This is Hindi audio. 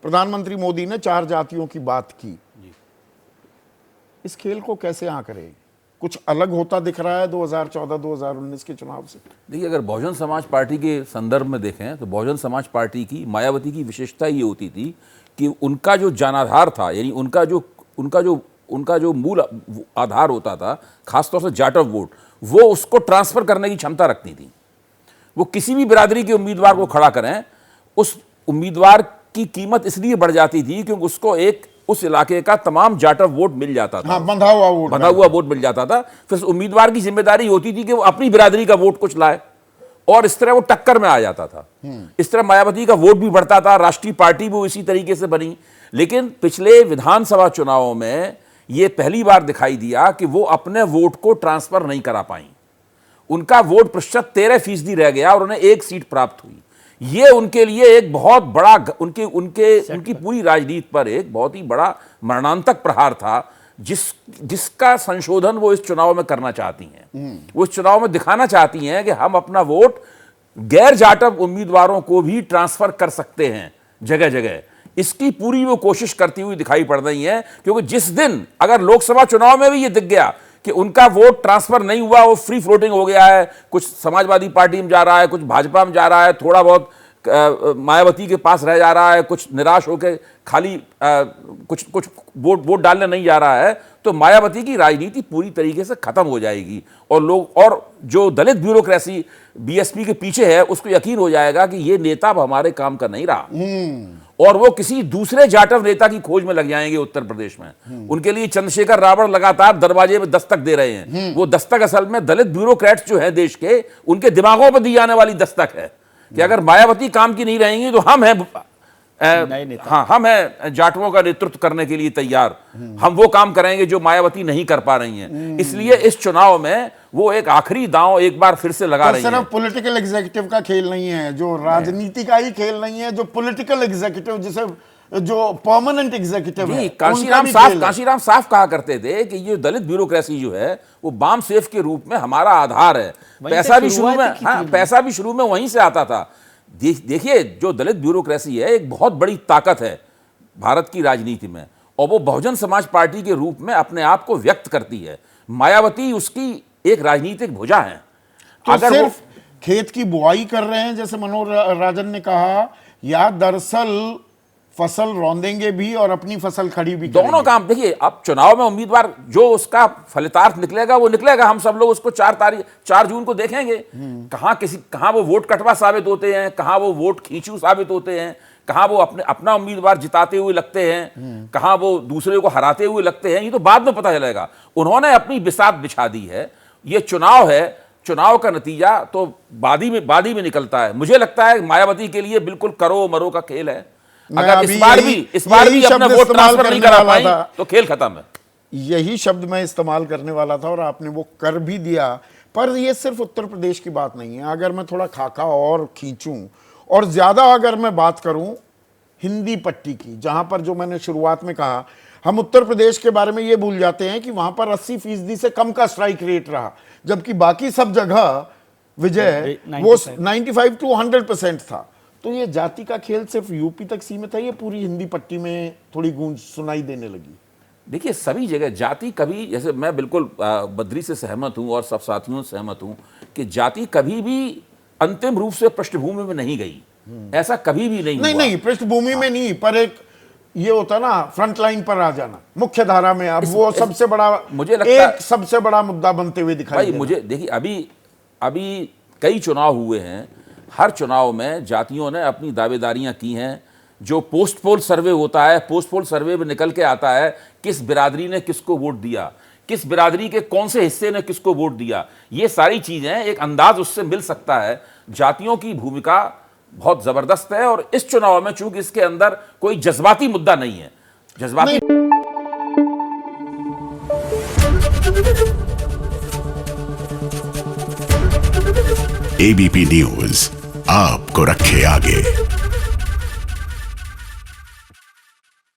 प्रधानमंत्री मोदी ने 4 जातियों की बात की। इस खेल को कैसे आंकड़े? कुछ अलग होता दिख रहा है 2014-2019 के चुनाव से? देखिए, अगर बहुजन समाज पार्टी के संदर्भ में देखें तो बहुजन समाज पार्टी की, मायावती की विशेषता ये होती थी कि उनका जो जनाधार था, यानी उनका जो मूल आधार होता था, खासतौर से जाट ऑफ वोट, वो उसको ट्रांसफर करने की क्षमता रखती थी। वो किसी भी बिरादरी के उम्मीदवार को खड़ा करें, उस उम्मीदवार की कीमत इसलिए बढ़ जाती थी क्योंकि उसको उस इलाके का तमाम जाट ऑफ वोट मिल जाता था। हाँ, बंधा हुआ वोट मिल जाता था। फिर उम्मीदवार की जिम्मेदारी होती थी कि वो अपनी बिरादरी का वोट कुछ लाए, और इस तरह वो टक्कर में आ जाता था। इस तरह मायावती का वोट भी बढ़ता था, राष्ट्रीय पार्टी भी इसी तरीके से बनी। लेकिन पिछले विधानसभा चुनावों में ये पहली बार दिखाई दिया कि वो अपने वोट को ट्रांसफर नहीं करा पाई। उनका वोट प्रतिशत 13% रह गया और उन्हें 1 सीट प्राप्त हुई। ये उनके लिए एक बहुत बड़ा, उनकी पूरी राजनीति पर एक बहुत ही बड़ा मरणांतक प्रहार था, जिसका संशोधन वो इस चुनाव में करना चाहती हैं। वो इस चुनाव में दिखाना चाहती हैं कि हम अपना वोट गैर जाटव उम्मीदवारों को भी ट्रांसफर कर सकते हैं जगह जगह। इसकी पूरी वो कोशिश करती हुई दिखाई पड़ रही है, क्योंकि जिस दिन अगर लोकसभा चुनाव में भी ये दिख गया कि उनका वोट ट्रांसफर नहीं हुआ, वो फ्री फ्लोटिंग हो गया है, कुछ समाजवादी पार्टी में जा रहा है, कुछ भाजपा में जा रहा है, थोड़ा बहुत मायावती के पास रह जा रहा है, कुछ निराश होकर खाली कुछ वोट डालने नहीं जा रहा है, तो मायावती की राजनीति पूरी तरीके से खत्म हो जाएगी। और जो दलित ब्यूरोक्रेसी बीएसपी के पीछे है, उसको यकीन हो जाएगा कि ये नेता अब हमारे काम का नहीं रहा, और वो किसी दूसरे जाटव नेता की खोज में लग जाएंगे उत्तर प्रदेश में। उनके लिए चंद्रशेखर रावण लगातार दरवाजे में दस्तक दे रहे हैं। वो दस्तक असल में दलित ब्यूरोक्रेट्स जो है देश के, उनके दिमागों पर दी जाने वाली दस्तक है कि अगर मायावती काम की नहीं रहेंगी तो हम हैं, हम हैं जाटवों का नेतृत्व करने के लिए तैयार, हम वो काम करेंगे जो मायावती नहीं कर पा रही हैं। इसलिए इस चुनाव में वो एक आखिरी दांव एक बार फिर से लगा रही हैं। सिर्फ पॉलिटिकल एग्जीक्यूटिव का खेल नहीं है, जो राजनीति का ही खेल नहीं है, जो पॉलिटिकल एग्जीक्यूटिव, जिसे जो परमानेंट एग्जीक्यूटिव है, कांशीराम साफ कहा करते थे कि ये दलित ब्यूरोक्रेसी जो है वो बाम सेफ के रूप में हमारा आधार है। पैसा भी शुरू में वहीं से आता था। देखिए, जो दलित ब्यूरोक्रेसी है एक बहुत बड़ी ताकत है भारत की राजनीति में, और वो बहुजन समाज पार्टी के रूप में अपने आप को व्यक्त करती है। मायावती उसकी एक राजनीतिक भुजा है। तो अगर सिर्फ खेत की बुआई कर रहे हैं जैसे मनोहर राजन ने कहा, या दरअसल फसल रौंदेंगे भी और अपनी फसल खड़ी भी करेंगे? दोनों काम। देखिए, अब चुनाव में उम्मीदवार जो उसका फलितार्थ निकलेगा वो निकलेगा। हम सब लोग उसको 4 जून को देखेंगे। कहां वो वोट कटवा साबित होते हैं, कहां वो वोट खींचू साबित होते हैं, कहां वो अपना उम्मीदवार जिताते हुए लगते हैं, कहां वो दूसरे को हराते हुए लगते हैं, ये तो बाद में पता चलेगा। उन्होंने अपनी बिसात बिछा दी है। ये चुनाव है, चुनाव का नतीजा तो बादी में निकलता है। मुझे लगता है मायावती के लिए बिल्कुल करो मरो का खेल है। अगर इस बार भी अपना वोट ट्रांसफर नहीं करा पाई तो खेल खत्म है। यही शब्द मैं इस्तेमाल करने वाला था और आपने वो कर भी दिया। पर ये सिर्फ उत्तर प्रदेश की बात नहीं है। अगर मैं थोड़ा खाका और खींचूं और ज्यादा अगर मैं बात करूं हिंदी पट्टी की, जहां पर जो मैंने शुरुआत में कहा, हम उत्तर प्रदेश के बारे में ये भूल जाते हैं कि वहां पर 80% से कम का स्ट्राइक रेट रहा, जबकि बाकी सब जगह विजय वो 95 to 100% था। तो ये जाति का खेल सिर्फ यूपी तक सीमित है, ये पूरी हिंदी पट्टी में थोड़ी गूंज सुनाई देने लगी? देखिए, सभी जगह जाति कभी, जैसे मैं बिल्कुल बद्री से सहमत हूं और सब साथियों से सहमत हूं कि जाति कभी भी अंतिम रूप से पृष्ठभूमि में नहीं गई। ऐसा कभी भी नहीं हुआ। नहीं, पृष्ठभूमि में नहीं, पर एक ये होता ना फ्रंट लाइन पर आ जाना, मुख्य धारा में। अब वो सबसे बड़ा, मुझे लगता है सबसे बड़ा मुद्दा बनते हुए दिखाई। मुझे देखिए, अभी कई चुनाव हुए हैं, हर चुनाव में जातियों ने अपनी दावेदारियां की हैं। जो पोस्ट पोल सर्वे होता है, पोस्ट पोल सर्वे में निकल के आता है किस बिरादरी ने किसको वोट दिया, किस बिरादरी के कौन से हिस्से ने किसको वोट दिया। ये सारी चीजें, एक अंदाज उससे मिल सकता है। जातियों की भूमिका बहुत जबरदस्त है, और इस चुनाव में चूंकि इसके अंदर कोई जज्बाती मुद्दा नहीं है, जज्बाती एबीपी न्यूज आपको रखे आगे।